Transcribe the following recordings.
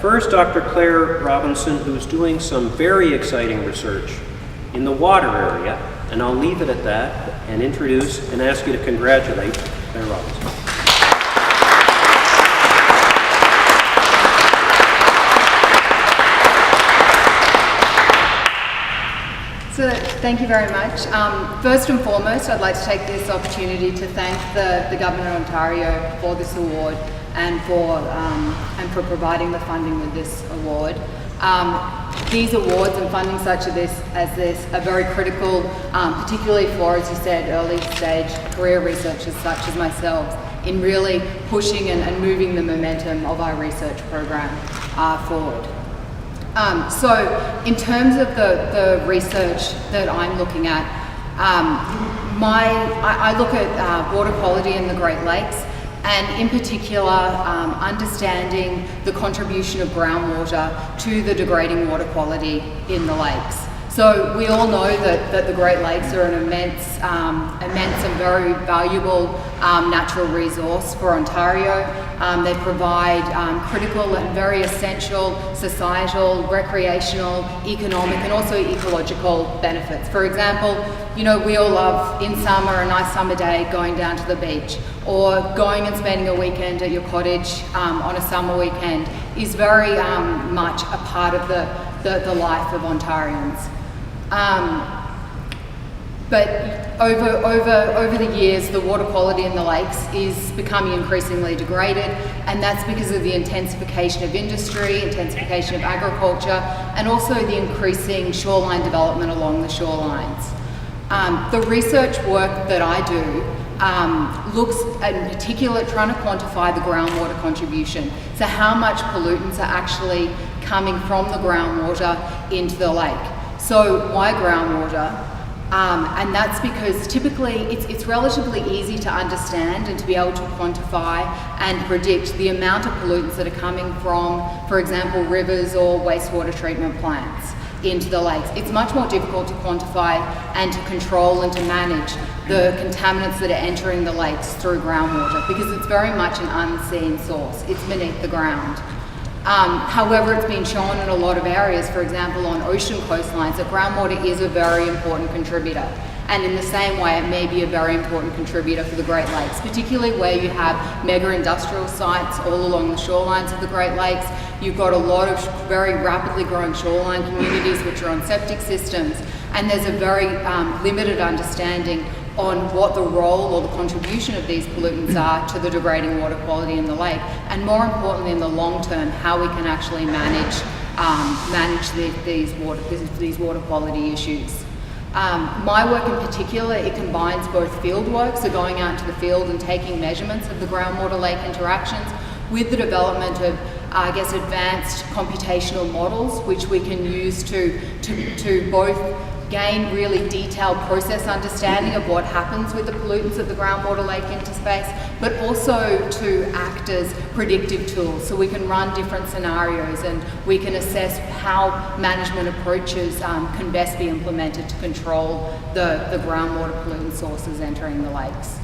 First, Dr. Clare Robinson, who's doing some very exciting research in the water area, and I'll leave it at that and introduce and ask you to congratulate Clare Robinson. So thank you very much. First and foremost, I'd like to take this opportunity to thank the Government of Ontario for this award and for providing the funding with this award. These awards and funding such as this are very critical, particularly for, as you said, early stage career researchers such as myself, in really pushing and moving the momentum of our research program forward. So in terms of the research that I'm looking at, I look at water quality in the Great Lakes, and in particular understanding the contribution of groundwater to the degrading water quality in the lakes. So we all know that the Great Lakes are an immense and very valuable natural resource for Ontario. They provide critical and very essential societal, recreational, economic and also ecological benefits. For example, you know, we all love in summer, a nice summer day, going down to the beach, or going and spending a weekend at your cottage on a summer weekend is very much a part of the life of Ontarians. But over the years, the water quality in the lakes is becoming increasingly degraded, and that's because of the intensification of industry, intensification of agriculture, and also the increasing shoreline development along the shorelines. The research work that I do looks in particular at trying to quantify the groundwater contribution. So how much pollutants are actually coming from the groundwater into the lake. So why groundwater? And that's because typically it's relatively easy to understand and to be able to quantify and predict the amount of pollutants that are coming from, for example, rivers or wastewater treatment plants into the lakes. It's much more difficult to quantify and to control and to manage the contaminants that are entering the lakes through groundwater, because it's very much an unseen source. It's beneath the ground. However, it's been shown in a lot of areas, for example on ocean coastlines, that groundwater is a very important contributor. And in the same way, it may be a very important contributor for the Great Lakes, particularly where you have mega industrial sites all along the shorelines of the Great Lakes. You've got a lot of very rapidly growing shoreline communities which are on septic systems, and there's a very limited understanding on what the role or the contribution of these pollutants are to the degrading water quality in the lake, and more importantly in the long term, how we can actually manage these water quality issues. My work in particular, it combines both field work, so going out into the field and taking measurements of the groundwater lake interactions, with the development of advanced computational models which we can use to both gain really detailed process understanding of what happens with the pollutants of the groundwater lake interface, but also to act as predictive tools. So we can run different scenarios and we can assess how management approaches can best be implemented to control the groundwater pollutant sources entering the lakes.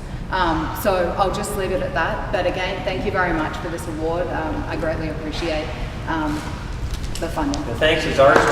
So I'll just leave it at that. But again, thank you very much for this award. I greatly appreciate the funding. The thanks is ours to you.